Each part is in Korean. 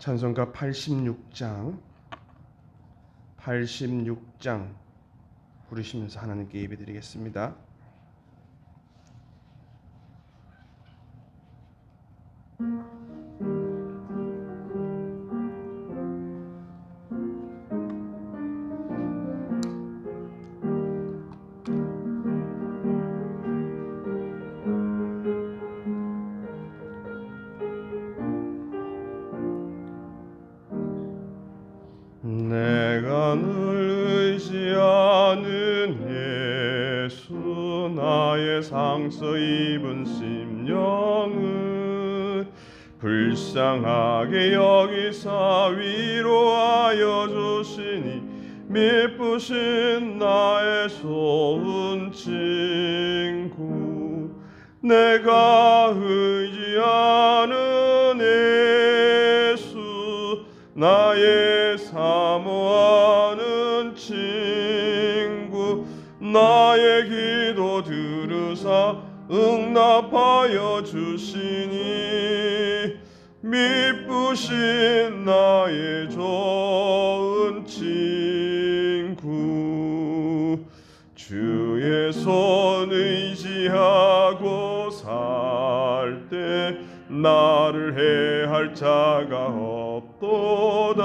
찬송가 86장 부르시면서 하나님께 예배드리겠습니다. 내가 늘 의지하는 예수 나의 상처 입은 심령은 불쌍하게 여기사 위로하여 주시니 미쁘신 나의 좋은 친구 내가 의지하는 예수 나의 사모하는 친구 나의 기도 들으사 응답하여 주시니 미쁘신 나의 좋은 친구 주의 손 의지하고 살 때 나를 해할 자가 없도다.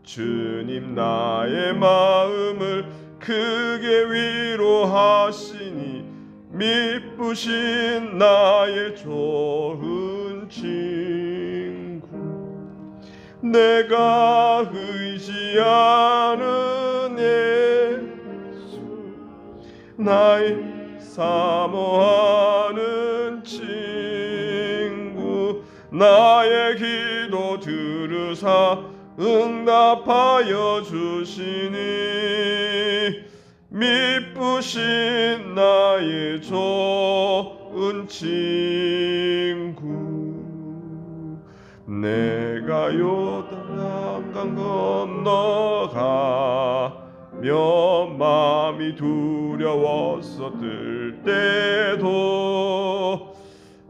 주님 나의 마음을 크게 위로하시니 미쁘신 나의 좋은 친구 내가 의지하는 예수 나의 사모하는 친구 나의 기도 들으사 응답하여 주시니 미쁘신 나의 좋은 친구 내가 요단강 건너가며 마음이 두려웠었을 때도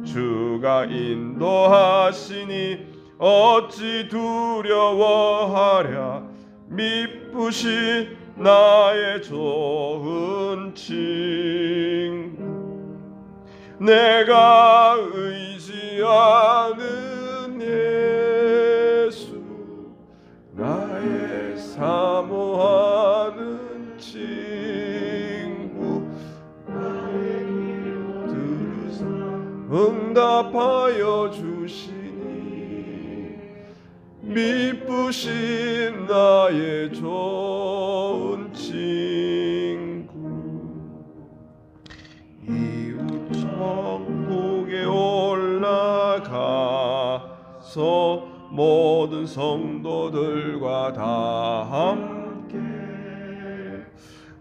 주가 인도하시니 어찌 두려워하랴 미쁘신 나의 좋은 친구 내가 의지하는 예수 나의 사모하는 친구 나의 기도 들으사 응답하여 주시니 미쁘신 나의 좋은 친구 이웃 천국에 올라가서 모든 성도들과 다 함께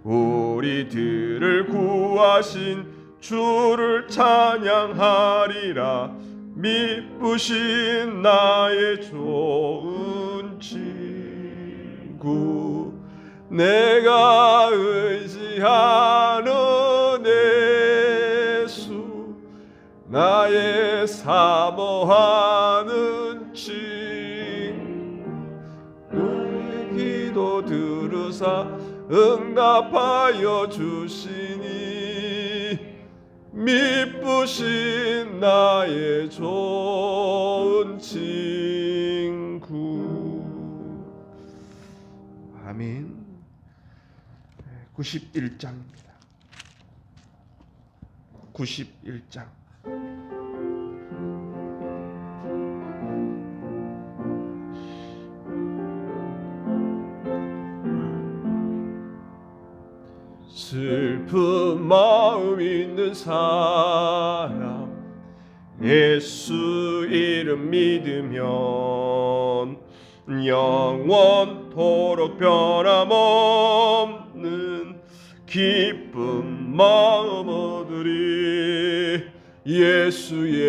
우리들을 구하신 주를 찬양하리라 미쁘신 나의 좋은 친구 내가 의지하는 예수 나의 사모하는 친구 너의 기도 들으사 응답하여 주시니 미쁘신 나의 좋은 친구 아멘. 91장입니다. 91장 슬픈 마음 있는 사람 예수 이름 믿으면 영원토록 변함없는 기쁜 마음 얻으리 예수의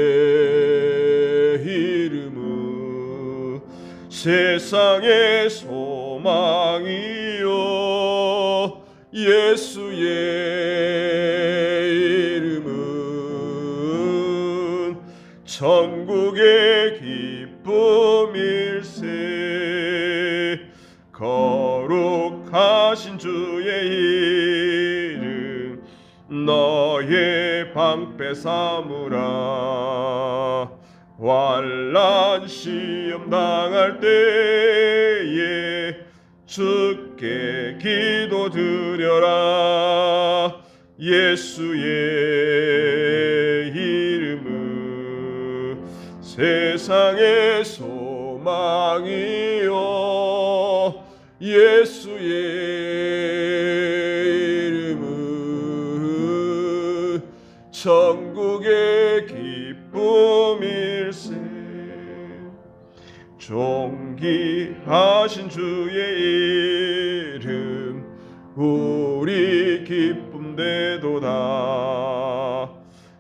이름은 세상의 소망이요 예수의 이름은 천국의 기쁨 하신 주의 이름 너의 방패 삼으라. 환난 시험 당할 때에 주께 기도드려라. 예수의 이름은 세상의 소망이요 예수의 이름은 천국의 기쁨일세. 존귀하신 주의 이름 우리 기쁨 되도다.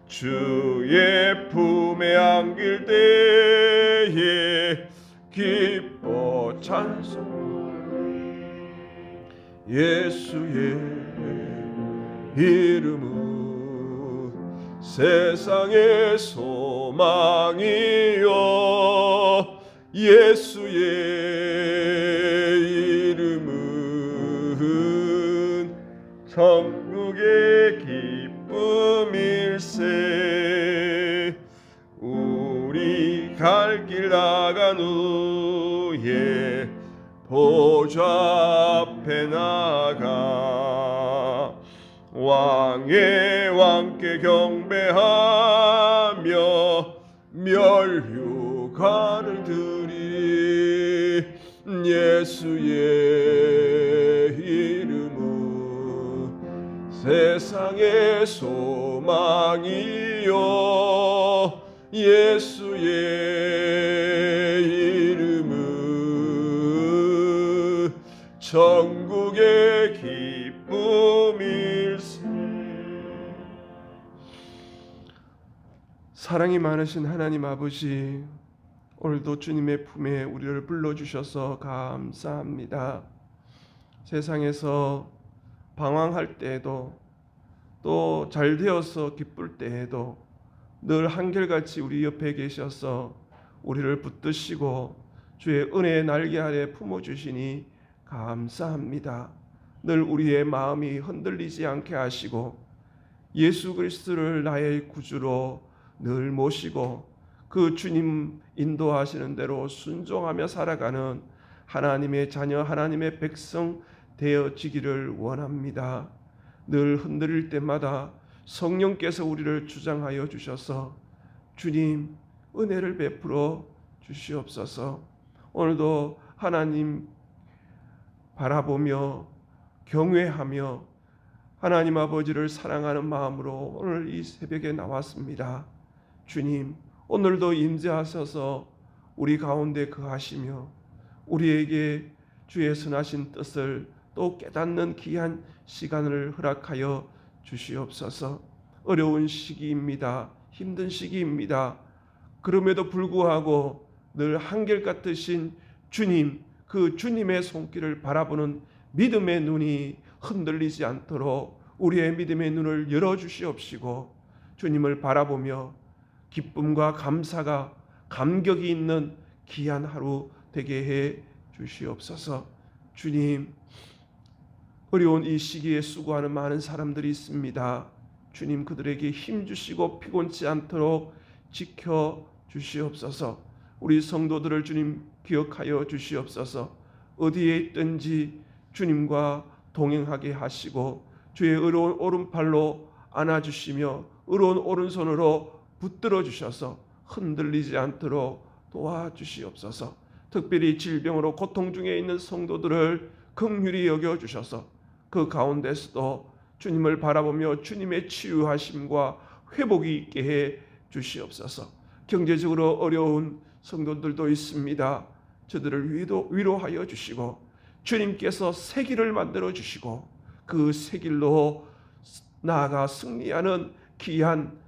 주의 품에 안길 때에 기뻐 찬송. 예수의 이름은 세상의 소망이요 예수의 이름은 천국의 기쁨일세. 우리 갈 길 나간 후에 보좌 앞에 나가 왕의 왕께 경배하며 멸류관을 드리. 예수의 이름은 세상의 소망이요 예수의 이름은 천국의 기쁨일세. 사랑이 많으신 하나님 아버지, 오늘도 주님의 품에 우리를 불러주셔서 감사합니다. 세상에서 방황할 때에도 또 잘 되어서 기쁠 때에도 늘 한결같이 우리 옆에 계셔서 우리를 붙드시고 주의 은혜의 날개 아래 품어주시니 감사합니다. 늘 우리의 마음이 흔들리지 않게 하시고 예수 그리스도를 나의 구주로 늘 모시고 그 주님 인도하시는 대로 순종하며 살아가는 하나님의 자녀, 하나님의 백성 되어지기를 원합니다. 늘 흔들릴 때마다 성령께서 우리를 주장하여 주셔서 주님 은혜를 베풀어 주시옵소서. 오늘도 하나님 바라보며 경외하며 하나님 아버지를 사랑하는 마음으로 오늘 이 새벽에 나왔습니다. 주님 오늘도 임재하셔서 우리 가운데 거하시며 우리에게 주의 선하신 뜻을 또 깨닫는 귀한 시간을 허락하여 주시옵소서. 어려운 시기입니다. 힘든 시기입니다. 그럼에도 불구하고 늘 한결같으신 주님, 그 주님의 손길을 바라보는 믿음의 눈이 흔들리지 않도록 우리의 믿음의 눈을 열어주시옵시고 주님을 바라보며 기쁨과 감사가 감격이 있는 귀한 하루 되게 해 주시옵소서. 주님, 어려운 이 시기에 수고하는 많은 사람들이 있습니다. 주님 그들에게 힘 주시고 피곤치 않도록 지켜 주시옵소서. 우리 성도들을 주님 기억하여 주시옵소서. 어디에 있든지 주님과 동행하게 하시고 주의 의로운 오른팔로 안아주시며 의로운 오른손으로 붙들어 주셔서 흔들리지 않도록 도와주시옵소서. 특별히 질병으로 고통 중에 있는 성도들을 긍휼히 여겨주셔서 그 가운데서도 주님을 바라보며 주님의 치유하심과 회복이 있게 해 주시옵소서. 경제적으로 어려운 성도들도 있습니다. 저들을 위로하여 주시고 주님께서 새 길을 만들어 주시고 그 새 길로 나아가 승리하는 귀한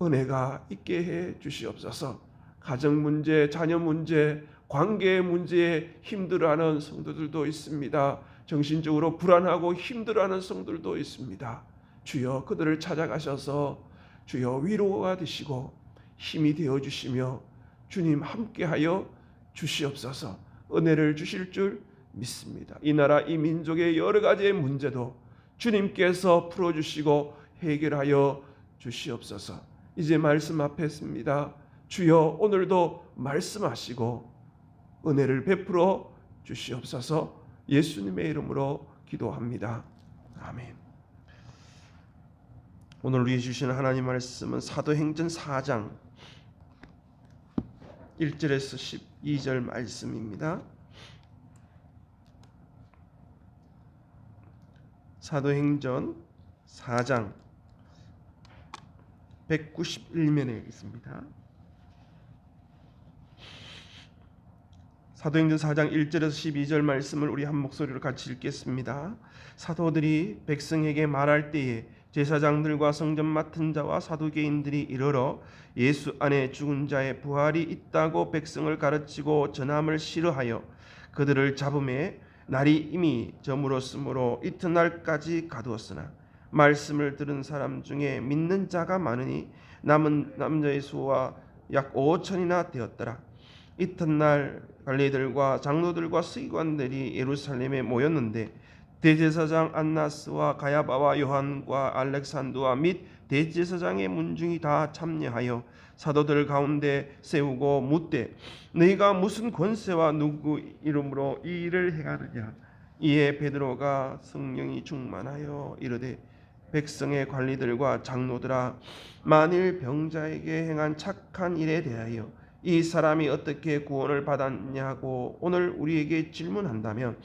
은혜가 있게 해 주시옵소서. 가정 문제, 자녀 문제, 관계 문제에 힘들어하는 성도들도 있습니다. 정신적으로 불안하고 힘들어하는 성도들도 있습니다. 주여 그들을 찾아가셔서 주여 위로가 되시고 힘이 되어 주시며 주님 함께하여 주시옵소서. 은혜를 주실 줄 믿습니다. 이 나라 이 민족의 여러 가지의 문제도 주님께서 풀어주시고 해결하여 주시옵소서. 이제 말씀 앞에 있습니다. 주여 오늘도 말씀하시고 은혜를 베풀어 주시옵소서. 예수님의 이름으로 기도합니다. 아멘. 오늘 우리에게 주시는 하나님 말씀은 사도행전 4장 1절에서 12절 말씀입니다. 사도행전 4장 191면에 있습니다. 사도행전 4장 1절에서 12절 말씀을 우리 한 목소리로 같이 읽겠습니다. 사도들이 백성에게 말할 때에 제사장들과 성전 맡은 자와 사두개인들이 이르러 예수 안에 죽은 자의 부활이 있다고 백성을 가르치고 전함을 싫어하여 그들을 잡음에 날이 이미 저물었으므로 이튿날까지 가두었으나 말씀을 들은 사람 중에 믿는 자가 많으니 남은 남자의 수가 약 5천이나 되었더라. 이튿날 관리들과 장로들과 서기관들이 예루살렘에 모였는데 대제사장 안나스와 가야바와 요한과 알렉산더와 및 대제사장의 문중이 다 참여하여 사도들 가운데 세우고 묻되 너희가 무슨 권세와 누구 이름으로 이 일을 행하느냐. 이에 베드로가 성령이 충만하여 이르되 백성의 관리들과 장로들아, 만일 병자에게 행한 착한 일에 대하여 이 사람이 어떻게 구원을 받았냐고 오늘 우리에게 질문한다면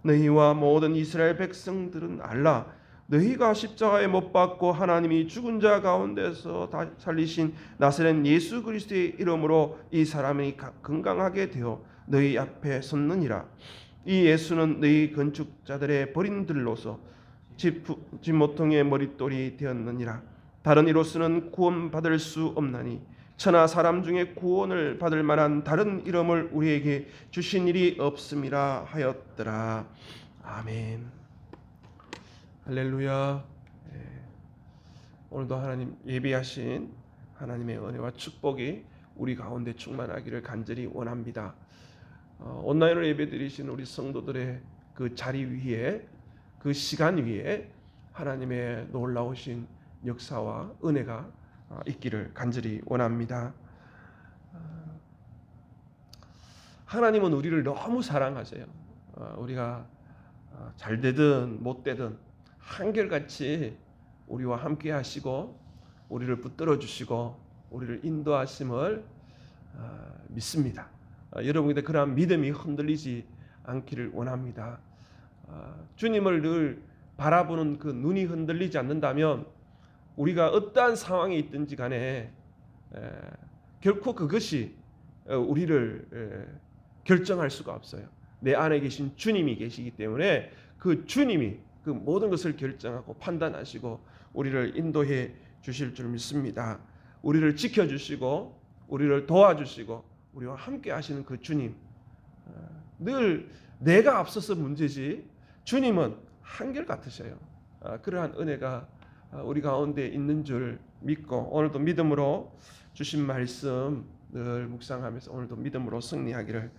너희와 모든 이스라엘 백성들은 알라. 너희가 십자가에 못 박고 하나님이 죽은 자 가운데서 살리신 나사렛 예수 그리스도의 이름으로 이 사람이 건강하게 되어 너희 앞에 섰느니라. 이 예수는 너희 건축자들의 버린 들로서 집 모퉁이의 머릿돌이 되었느니라. 다른 이로서는 구원받을 수 없나니 천하 사람 중에 구원을 받을 만한 다른 이름을 우리에게 주신 일이 없음이라 하였더라. 아멘. 할렐루야. 오늘도 하나님 예비하신 하나님의 은혜와 축복이 우리 가운데 충만하기를 간절히 원합니다. 온라인으로 예배드리신 우리 성도들의 그 자리 위에, 그 시간 위에 하나님의 놀라우신 역사와 은혜가 있기를 간절히 원합니다. 하나님은 우리를 너무 사랑하세요. 우리가 잘 되든 못 되든 한결같이 우리와 함께 하시고 우리를 붙들어 주시고 우리를 인도하심을 믿습니다. 여러분들 그러한 믿음이 흔들리지 않기를 원합니다. 주님을 늘 바라보는 그 눈이 흔들리지 않는다면 우리가 어떠한 상황에 있든지 간에 결코 그것이 우리를 결정할 수가 없어요. 내 안에 계신 주님이 계시기 때문에 그 주님이 그 모든 것을 결정하고 판단하시고 우리를 인도해 주실 줄 믿습니다. 우리를 지켜주시고 우리를 도와주시고 우리와 함께 하시는 그 주님, 늘 내가 앞서서 문제지 주님은 한결같으셔요. 그러한 은혜가 우리 가운데 있는 줄 믿고 오늘도 믿음으로 주신 말씀 늘 묵상하면서 오늘도 믿음으로 승리하기를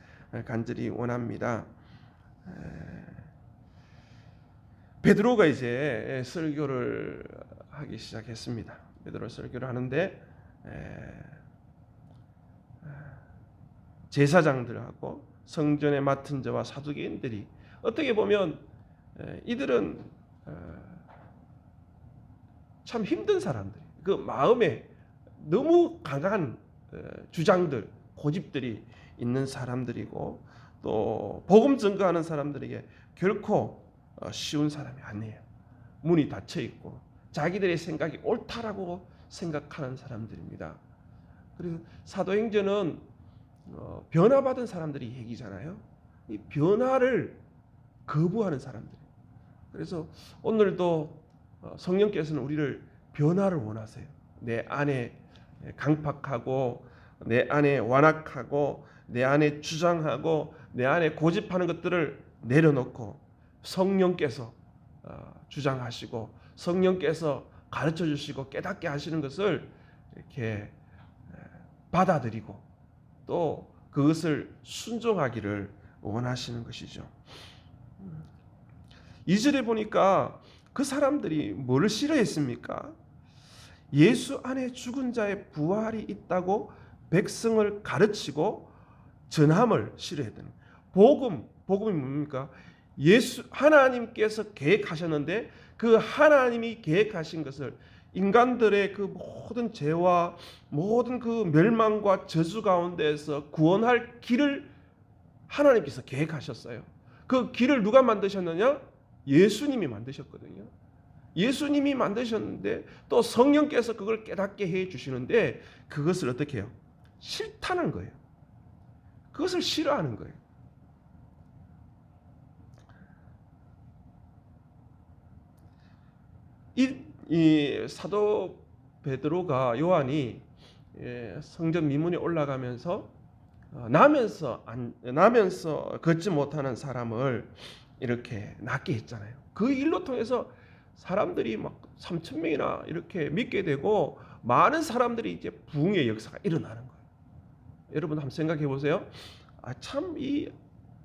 간절히 원합니다. 베드로가 이제 설교를 하기 시작했습니다. 베드로 설교를 하는데 제사장들하고 성전에 맡은 자와 사두개인들이 어떻게 보면 이들은 참 힘든 사람들, 그 마음에 너무 강한 주장들, 고집들이 있는 사람들이고 또 복음 전가하는 사람들에게 결코 쉬운 사람이 아니에요. 문이 닫혀 있고 자기들의 생각이 옳다라고 생각하는 사람들입니다. 그리고 사도행전은 변화받은 사람들이 얘기잖아요. 이 변화를 거부하는 사람들. 그래서 오늘도 성령께서는 우리를 변화를 원하세요. 내 안에 강팍하고 내 안에 완악하고 내 안에 주장하고 내 안에 고집하는 것들을 내려놓고 성령께서 주장하시고 성령께서 가르쳐 주시고 깨닫게 하시는 것을 이렇게 받아들이고 또 그것을 순종하기를 원하시는 것이죠. 2절에 보니까 그 사람들이 뭘 싫어했습니까? 예수 안에 죽은 자의 부활이 있다고 백성을 가르치고 전함을 싫어했던 복음이 뭡니까? 예수 하나님께서 계획하셨는데 그 하나님이 계획하신 것을 인간들의 그 모든 죄와 모든 그 멸망과 저주 가운데에서 구원할 길을 하나님께서 계획하셨어요. 그 길을 누가 만드셨느냐? 예수님이 만드셨거든요. 예수님이 만드셨는데 또 성령께서 그걸 깨닫게 해 주시는데 그것을 어떻게 해요? 싫다는 거예요. 그것을 싫어하는 거예요. 이 사도 베드로가 요한이 성전 미문에 올라가면서 나면서 걷지 못하는 사람을 이렇게 낫게 했잖아요. 그 일로 통해서 사람들이 막 3,000명이나 이렇게 믿게 되고 많은 사람들이 이제 부흥의 역사가 일어나는 거예요. 여러분 한번 생각해 보세요. 참 이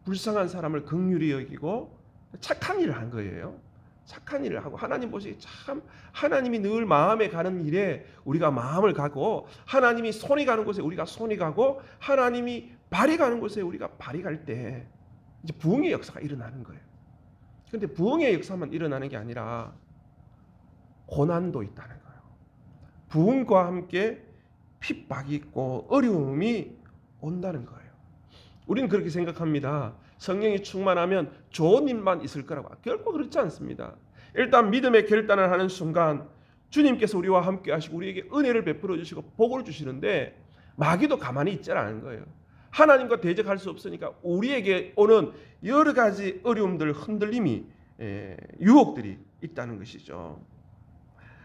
불쌍한 사람을 긍휼히 여기고 착한 일을 한 거예요. 착한 일을 하고 하나님 보시기에 참 하나님이 늘 마음에 가는 일에 우리가 마음을 가고 하나님이 손이 가는 곳에 우리가 손이 가고 하나님이 발이 가는 곳에 우리가 발이 갈 때 이제 부흥의 역사가 일어나는 거예요. 그런데 부흥의 역사만 일어나는 게 아니라 고난도 있다는 거예요. 부흥과 함께 핍박이 있고 어려움이 온다는 거예요. 우리는 그렇게 생각합니다. 성령이 충만하면 좋은 일만 있을 거라고. 결코 그렇지 않습니다. 일단 믿음의 결단을 하는 순간 주님께서 우리와 함께 하시고 우리에게 은혜를 베풀어 주시고 복을 주시는데 마귀도 가만히 있지 않은 거예요. 하나님과 대적할 수 없으니까 우리에게 오는 여러 가지 어려움들, 흔들림이 유혹들이 있다는 것이죠.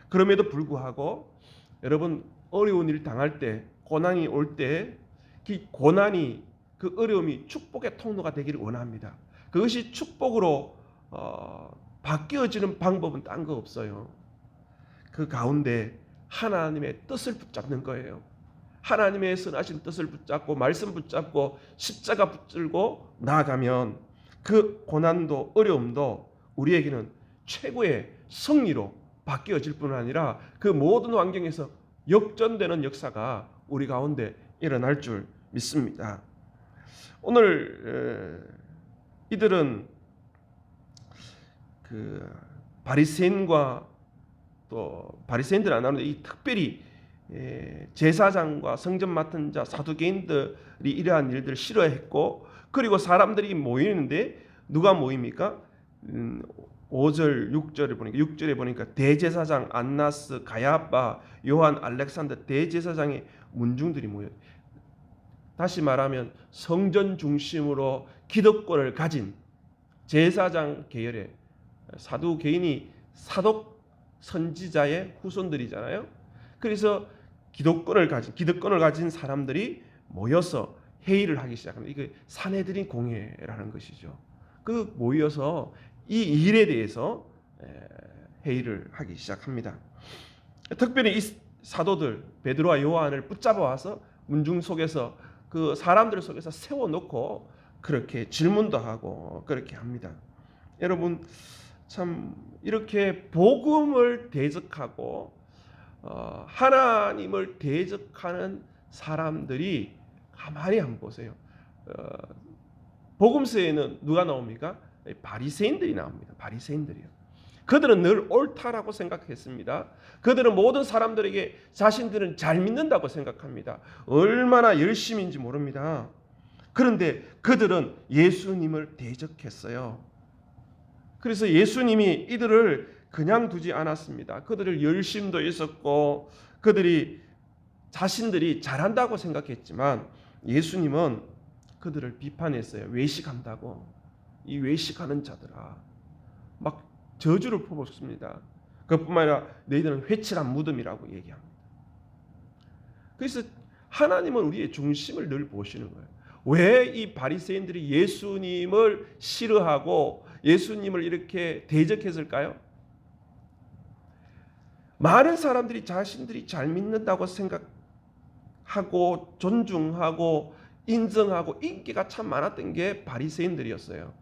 그럼에도 불구하고 여러분 어려운 일 당할 때 고난이 올 때 그 고난이 그 어려움이 축복의 통로가 되기를 원합니다. 그것이 축복으로 바뀌어지는 방법은 딴 거 없어요. 그 가운데 하나님의 뜻을 붙잡는 거예요. 하나님의 선하신 뜻을 붙잡고 말씀 붙잡고 십자가 붙들고 나아가면 그 고난도 어려움도 우리에게는 최고의 승리로 바뀌어질 뿐 아니라 그 모든 환경에서 역전되는 역사가 우리 가운데 일어날 줄 믿습니다. 오늘 이들은 그 바리새인과 또 바리새인들 안 하는데 이 특별히 제사장과 성전 맡은 자 사두개인들이 이러한 일들을 싫어했고 그리고 사람들이 모이는데 누가 모입니까? 5절 6절에 보니까 대제사장 안나스 가야바 요한 알렉산더 대제사장의 문중들이 모여요. 다시 말하면 성전 중심으로 기득권을 가진 제사장 계열의 사두개인이 사독 선지자의 후손들이잖아요. 그래서 기득권을 가진 사람들이 모여서 회의를 하기 시작합니다. 이게 산헤드린 공회라는 것이죠. 그 모여서 이 일에 대해서 회의를 하기 시작합니다. 특별히 이 사도들 베드로와 요한을 붙잡아 와서 문중 속에서 그 사람들 속에서 세워놓고 그렇게 질문도 하고 그렇게 합니다. 여러분 참 이렇게 복음을 대적하고 하나님을 대적하는 사람들이 가만히 한번 보세요. 복음서에는 누가 나옵니까? 바리새인들이 나옵니다. 바리새인들이요. 그들은 늘 옳다라고 생각했습니다. 그들은 모든 사람들에게 자신들은 잘 믿는다고 생각합니다. 얼마나 열심인지 모릅니다. 그런데 그들은 예수님을 대적했어요. 그래서 예수님이 이들을 그냥 두지 않았습니다. 그들을 열심도 있었고 그들이 자신들이 잘한다고 생각했지만 예수님은 그들을 비판했어요. 외식한다고. 이 외식하는 자들아. 막 저주를 퍼붓습니다. 그것뿐만 아니라 너희들은 회칠한 무덤이라고 얘기합니다. 그래서 하나님은 우리의 중심을 늘 보시는 거예요. 왜 이 바리새인들이 예수님을 싫어하고 예수님을 이렇게 대적했을까요? 많은 사람들이 자신들이 잘 믿는다고 생각하고 존중하고 인정하고 인기가 참 많았던 게 바리새인들이었어요.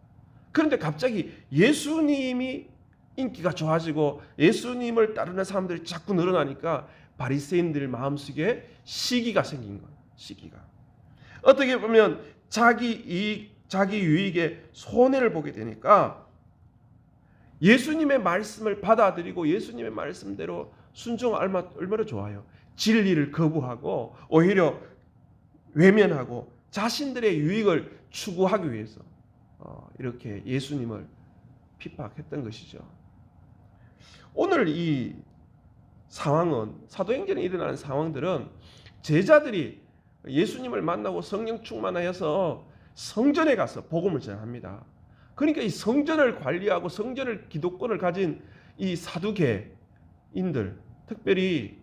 그런데 갑자기 예수님이 인기가 좋아지고 예수님을 따르는 사람들이 자꾸 늘어나니까 바리새인들 마음속에 시기가 생긴 거예요. 시기가. 어떻게 보면 자기 이익, 자기 유익에 손해를 보게 되니까 예수님의 말씀을 받아들이고 예수님의 말씀대로 순종하면 얼마나 좋아요. 진리를 거부하고 오히려 외면하고 자신들의 유익을 추구하기 위해서 이렇게 예수님을 핍박했던 것이죠. 오늘 이 상황은 사도행전에 일어나는 상황들은 제자들이 예수님을 만나고 성령 충만하여서 성전에 가서 복음을 전합니다. 그러니까 이 성전을 관리하고 성전을 기독권을 가진 이 사두개인들, 특별히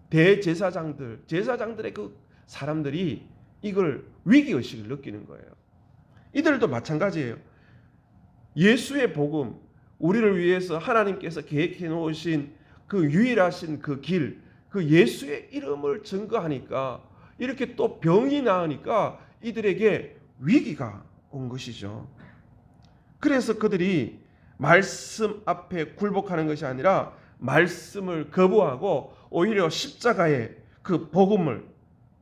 대제사장들, 제사장들의 그 사람들이 이걸 위기의식을 느끼는 거예요. 이들도 마찬가지예요. 예수의 복음, 우리를 위해서 하나님께서 계획해 놓으신 그 유일하신 그 길, 그 예수의 이름을 증거하니까 이렇게 또 병이 나으니까 이들에게 위기가 온 것이죠. 그래서 그들이 말씀 앞에 굴복하는 것이 아니라 말씀을 거부하고 오히려 십자가의 그 복음을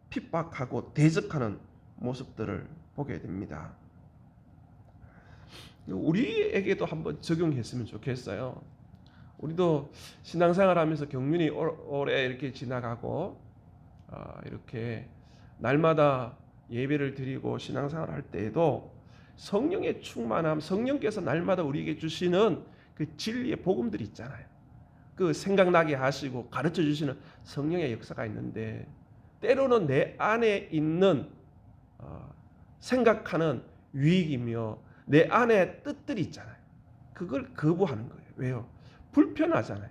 핍박하고 대적하는 모습들을 보게 됩니다. 우리에게도 한번 적용했으면 좋겠어요. 우리도 신앙생활하면서 경륜이 오래 이렇게 지나가고 이렇게 날마다 예배를 드리고 신앙생활 할 때에도 성령의 충만함, 성령께서 날마다 우리에게 주시는 그 진리의 복음들이 있잖아요. 그 생각나게 하시고 가르쳐 주시는 성령의 역사가 있는데 때로는 내 안에 있는 생각하는 유익이며 내 안에 뜻들이 있잖아요. 그걸 거부하는 거예요. 왜요? 불편하잖아요.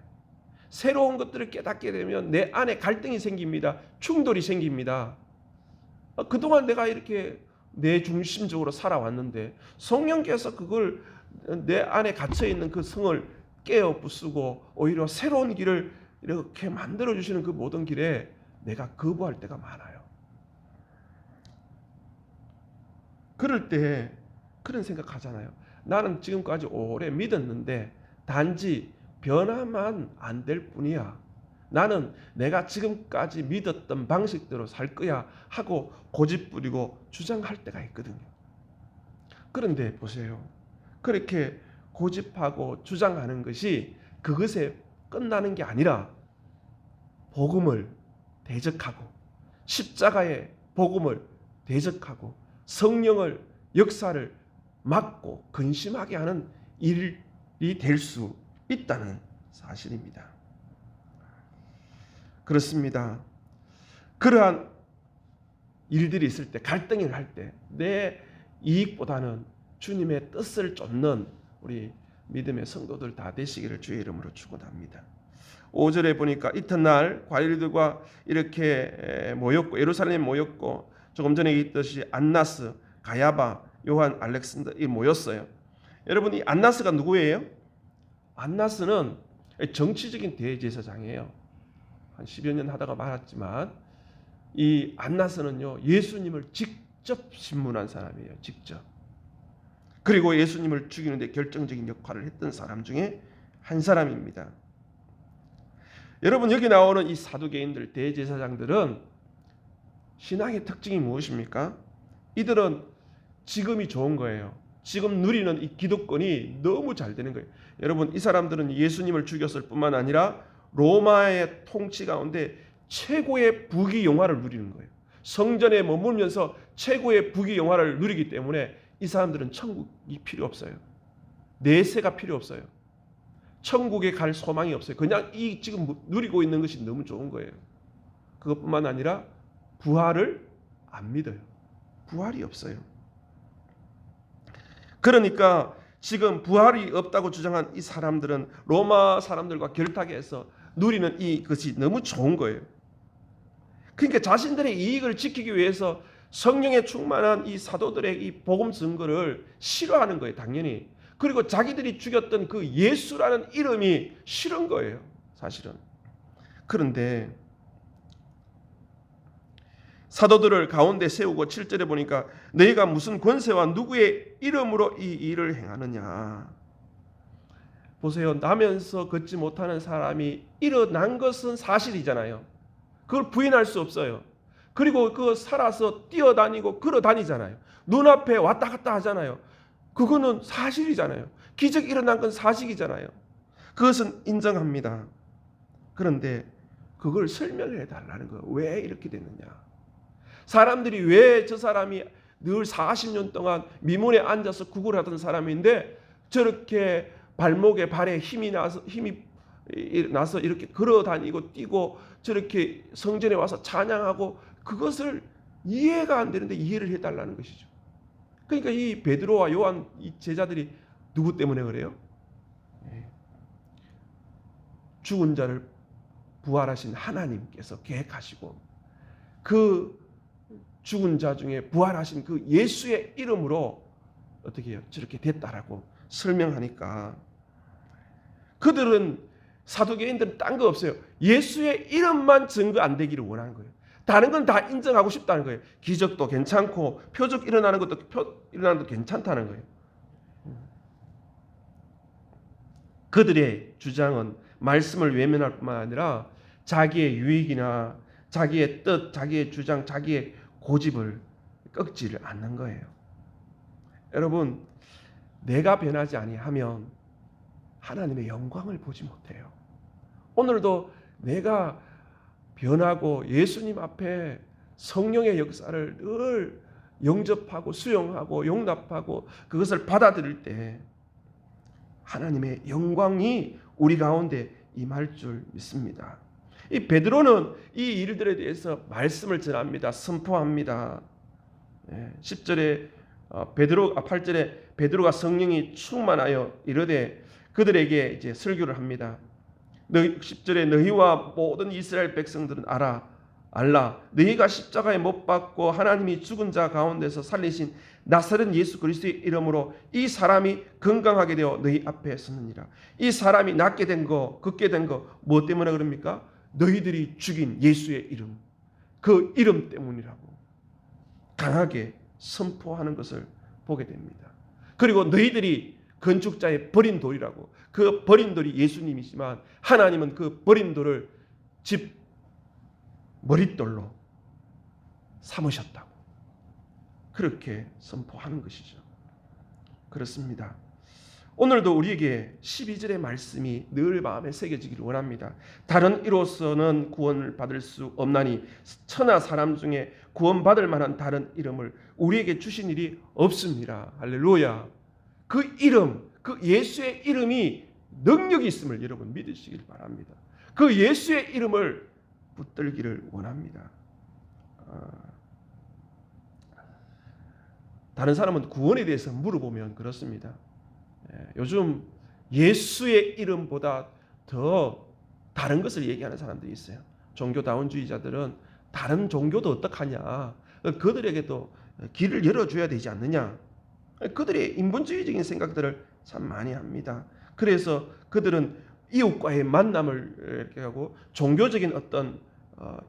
새로운 것들을 깨닫게 되면 내 안에 갈등이 생깁니다. 충돌이 생깁니다. 그동안 내가 이렇게 내 중심적으로 살아왔는데 성령께서 그걸 내 안에 갇혀있는 그 성을 깨어 부수고 오히려 새로운 길을 이렇게 만들어주시는 그 모든 길에 내가 거부할 때가 많아요. 그럴 때 그런 생각하잖아요. 나는 지금까지 오래 믿었는데 단지 변화만 안 될 뿐이야. 나는 내가 지금까지 믿었던 방식대로 살 거야 하고 고집부리고 주장할 때가 있거든요. 그런데 보세요. 그렇게 고집하고 주장하는 것이 그것에 끝나는 게 아니라 복음을 대적하고 십자가의 복음을 대적하고 성령을 역사를 막고 근심하게 하는 일이 될 수 있다는 사실입니다. 그렇습니다. 그러한 일들이 있을 때, 갈등이 할 때 내 이익보다는 주님의 뜻을 쫓는 우리 믿음의 성도들 다 되시기를 주의 이름으로 축원합니다. 5절에 보니까 이튿날 과일들과 이렇게 모였고 예루살렘에 모였고 조금 전에 있듯이 안나스, 가야바, 요한, 알렉산더 이 모였어요. 여러분 이 안나스가 누구예요? 안나스는 정치적인 대제사장이에요. 한 10여 년 하다가 말았지만 이 안나스는요 예수님을 직접 신문한 사람이에요. 직접. 그리고 예수님을 죽이는 데 결정적인 역할을 했던 사람 중에 한 사람입니다. 여러분 여기 나오는 이 사두개인들 대제사장들은 신앙의 특징이 무엇입니까? 이들은 지금이 좋은 거예요. 지금 누리는 이 기득권이 너무 잘 되는 거예요. 여러분 이 사람들은 예수님을 죽였을 뿐만 아니라 로마의 통치 가운데 최고의 부귀영화를 누리는 거예요. 성전에 머물면서 최고의 부귀영화를 누리기 때문에 이 사람들은 천국이 필요 없어요. 내세가 필요 없어요. 천국에 갈 소망이 없어요. 그냥 이 지금 누리고 있는 것이 너무 좋은 거예요. 그것뿐만 아니라 부활을 안 믿어요. 부활이 없어요. 그러니까 지금 부활이 없다고 주장한 이 사람들은 로마 사람들과 결탁해서 누리는 이것이 너무 좋은 거예요. 그러니까 자신들의 이익을 지키기 위해서 성령에 충만한 이 사도들의 이 복음 증거를 싫어하는 거예요. 당연히. 그리고 자기들이 죽였던 그 예수라는 이름이 싫은 거예요. 사실은. 그런데 사도들을 가운데 세우고 7절에 보니까 너희가 무슨 권세와 누구의 이름으로 이 일을 행하느냐. 보세요. 나면서 걷지 못하는 사람이 일어난 것은 사실이잖아요. 그걸 부인할 수 없어요. 그리고 그 살아서 뛰어다니고 걸어 다니잖아요. 눈앞에 왔다 갔다 하잖아요. 그거는 사실이잖아요. 기적이 일어난 건 사실이잖아요. 그것은 인정합니다. 그런데 그걸 설명해 달라는 거예요. 왜 이렇게 됐느냐. 사람들이 왜 저 사람이 늘 40년 동안 미문에 앉아서 구걸하던 사람인데 저렇게 발목에 발에 힘이 나서 이렇게 걸어 다니고 뛰고 저렇게 성전에 와서 찬양하고 그것을 이해가 안 되는데 이해를 해달라는 것이죠. 그러니까 이 베드로와 요한 이 제자들이 누구 때문에 그래요? 죽은 자를 부활하신 하나님께서 계획하시고 그 죽은 자 중에 부활하신 그 예수의 이름으로 어떻게 해요? 저렇게 됐다라고 설명하니까 그들은 사두개인들은 딴 거 없어요. 예수의 이름만 증거 안 되기를 원하는 거예요. 다른 건 다 인정하고 싶다는 거예요. 기적도 괜찮고 표적 일어나는 것도 괜찮다는 거예요. 그들의 주장은 말씀을 외면할 뿐만 아니라 자기의 유익이나 자기의 뜻, 자기의 주장, 자기의 고집을 꺾지를 않는 거예요. 여러분, 내가 변하지 아니하면 하나님의 영광을 보지 못해요. 오늘도 내가 변하고 예수님 앞에 성령의 역사를 늘 영접하고 수용하고 용납하고 그것을 받아들일 때 하나님의 영광이 우리 가운데 임할 줄 믿습니다. 이 베드로는 이 일들에 대해서 말씀을 전합니다. 선포합니다. 10절에 8절에 베드로가 성령이 충만하여 이르되 그들에게 이제 설교를 합니다. 10절에 너희와 모든 이스라엘 백성들은 알라 너희가 십자가에 못 박고 하나님이 죽은 자 가운데서 살리신 나사렛 예수 그리스도의 이름으로 이 사람이 건강하게 되어 너희 앞에 섰느니라. 이 사람이 낫게 된 거, 걷게 된 거 뭐 때문에 그럽니까? 너희들이 죽인 예수의 이름, 그 이름 때문이라고 강하게 선포하는 것을 보게 됩니다. 그리고 너희들이 건축자의 버린 돌이라고, 그 버린 돌이 예수님이지만 하나님은 그 버린 돌을 집 머릿돌로 삼으셨다고 그렇게 선포하는 것이죠. 그렇습니다. 오늘도 우리에게 12절의 말씀이 늘 마음에 새겨지기를 원합니다. 다른 이로서는 구원을 받을 수 없나니 천하 사람 중에 구원받을 만한 다른 이름을 우리에게 주신 일이 없습니다. 할렐루야. 그 이름, 그 예수의 이름이 능력이 있음을 여러분 믿으시길 바랍니다. 그 예수의 이름을 붙들기를 원합니다. 다른 사람은 구원에 대해서 물어보면 그렇습니다. 요즘 예수의 이름보다 더 다른 것을 얘기하는 사람들이 있어요. 종교다운주의자들은 다른 종교도 어떡하냐, 그들에게도 길을 열어줘야 되지 않느냐, 그들의 인본주의적인 생각들을 참 많이 합니다. 그래서 그들은 이웃과의 만남을 이렇게 하고 종교적인 어떤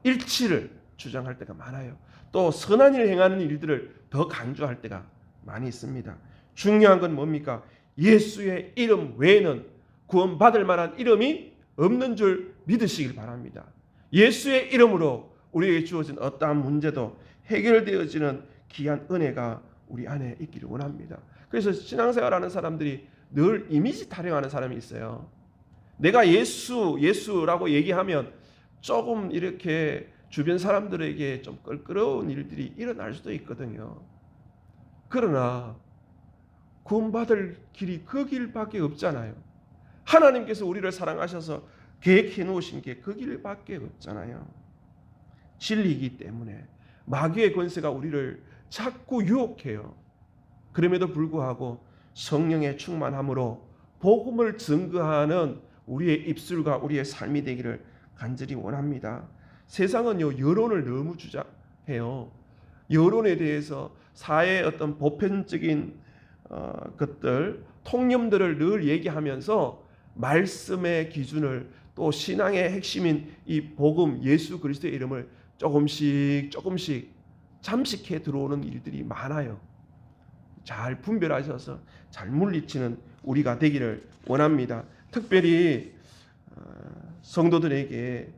일치를 주장할 때가 많아요. 또 선한 일을 행하는 일들을 더 강조할 때가 많이 있습니다. 중요한 건 뭡니까? 예수의 이름 외에는 구원받을 만한 이름이 없는 줄 믿으시길 바랍니다. 예수의 이름으로 우리에게 주어진 어떠한 문제도 해결되어지는 귀한 은혜가 우리 안에 있기를 원합니다. 그래서 신앙생활하는 사람들이 늘 이미지 타령하는 사람이 있어요. 내가 예수라고 얘기하면 조금 이렇게 주변 사람들에게 좀 껄끄러운 일들이 일어날 수도 있거든요. 그러나 구원받을 길이 그 길밖에 없잖아요. 하나님께서 우리를 사랑하셔서 계획해 놓으신 게 그 길밖에 없잖아요. 진리이기 때문에 마귀의 권세가 우리를 자꾸 유혹해요. 그럼에도 불구하고 성령의 충만함으로 복음을 증거하는 우리의 입술과 우리의 삶이 되기를 간절히 원합니다. 세상은요, 여론을 너무 주장해요. 여론에 대해서 사회의 어떤 보편적인 것들, 통념들을 늘 얘기하면서 말씀의 기준을, 또 신앙의 핵심인 이 복음 예수 그리스도의 이름을 조금씩 잠식해 들어오는 일들이 많아요. 잘 분별하셔서 잘 물리치는 우리가 되기를 원합니다. 특별히 성도들에게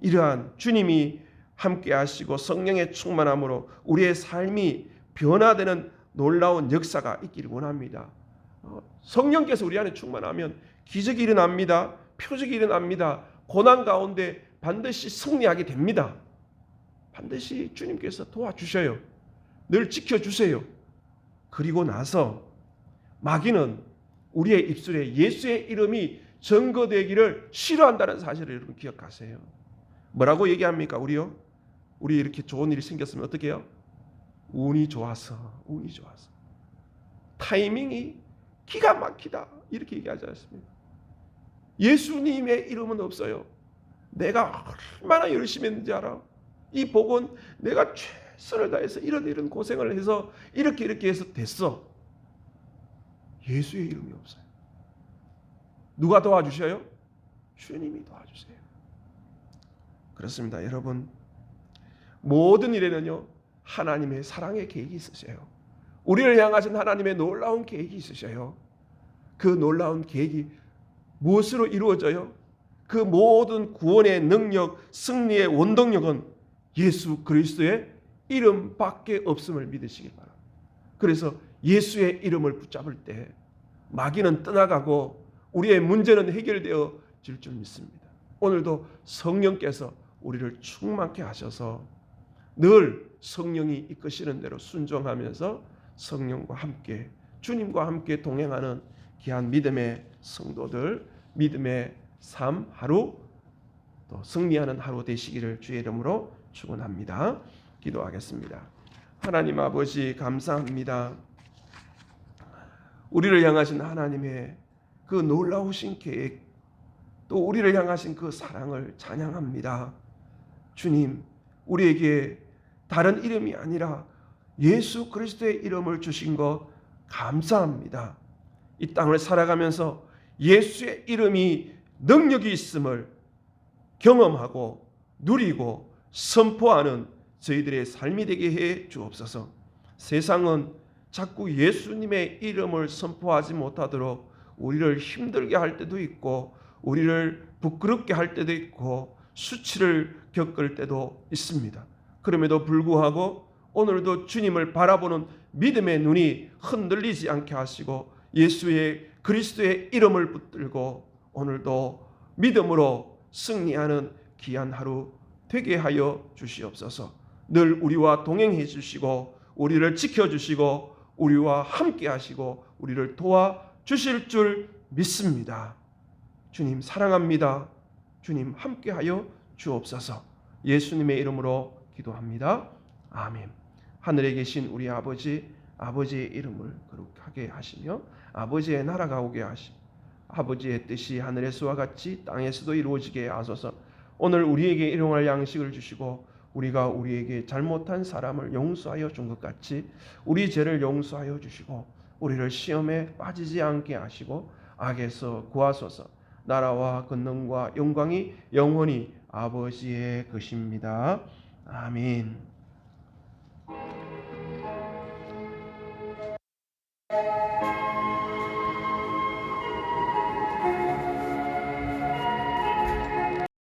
이러한 주님이 함께 하시고 성령의 충만함으로 우리의 삶이 변화되는 놀라운 역사가 있기를 원합니다. 성령께서 우리 안에 충만하면 기적이 일어납니다. 표적이 일어납니다. 고난 가운데 반드시 승리하게 됩니다. 반드시 주님께서 도와주셔요. 늘 지켜주세요. 그리고 나서 마귀는 우리의 입술에 예수의 이름이 증거되기를 싫어한다는 사실을 여러분 기억하세요. 뭐라고 얘기합니까? 우리 이렇게 좋은 일이 생겼으면 어떻게 해요? 운이 좋아서 타이밍이 기가 막히다 이렇게 얘기하지 않습니까? 예수님의 이름은 없어요. 내가 얼마나 열심히 했는지 알아? 이 복은 내가 최선을 다해서 이런 고생을 해서 이렇게 해서 됐어. 예수의 이름이 없어요. 누가 도와주셔요? 주님이 도와주세요. 그렇습니다. 여러분, 모든 일에는요 하나님의 사랑의 계획이 있으셔요. 우리를 향하신 하나님의 놀라운 계획이 있으셔요. 그 놀라운 계획이 무엇으로 이루어져요? 그 모든 구원의 능력, 승리의 원동력은 예수 그리스도의 이름밖에 없음을 믿으시길 바랍니다. 그래서 예수의 이름을 붙잡을 때 마귀는 떠나가고 우리의 문제는 해결되어질 줄 믿습니다. 오늘도 성령께서 우리를 충만케 하셔서 늘 성령이 이끄시는 대로 순종하면서 성령과 함께 주님과 함께 동행하는 귀한 믿음의 성도들, 믿음의 삶 하루 또 승리하는 하루 되시기를 주의 이름으로 축원합니다. 기도하겠습니다. 하나님 아버지 감사합니다. 우리를 향하신 하나님의 그 놀라우신 계획 또 우리를 향하신 그 사랑을 찬양합니다. 주님, 우리에게 다른 이름이 아니라 예수 그리스도의 이름을 주신 것 감사합니다. 이 땅을 살아가면서 예수의 이름이 능력이 있음을 경험하고 누리고 선포하는 저희들의 삶이 되게 해 주옵소서. 세상은 자꾸 예수님의 이름을 선포하지 못하도록 우리를 힘들게 할 때도 있고 우리를 부끄럽게 할 때도 있고 수치를 겪을 때도 있습니다. 그럼에도 불구하고 오늘도 주님을 바라보는 믿음의 눈이 흔들리지 않게 하시고 예수의 그리스도의 이름을 붙들고 오늘도 믿음으로 승리하는 귀한 하루 되게 하여 주시옵소서. 늘 우리와 동행해 주시고 우리를 지켜주시고 우리와 함께 하시고 우리를 도와주실 줄 믿습니다. 주님 사랑합니다. 주님 함께하여 주옵소서. 예수님의 이름으로 기도합니다. 아멘. 하늘에 계신 우리 아버지, 아버지의 이름을 거룩하게 하시며 아버지의 나라가 오게 하시고 아버지의 뜻이 하늘에서와 같이 땅에서도 이루어지게 하소서. 오늘 우리에게 일용할 양식을 주시고 우리가 우리에게 잘못한 사람을 용서하여 준 것 같이 우리 죄를 용서하여 주시고 우리를 시험에 빠지지 않게 하시고 악에서 구하소서. 나라와 권능과 영광이 영원히 아버지의 것입니다. 아멘.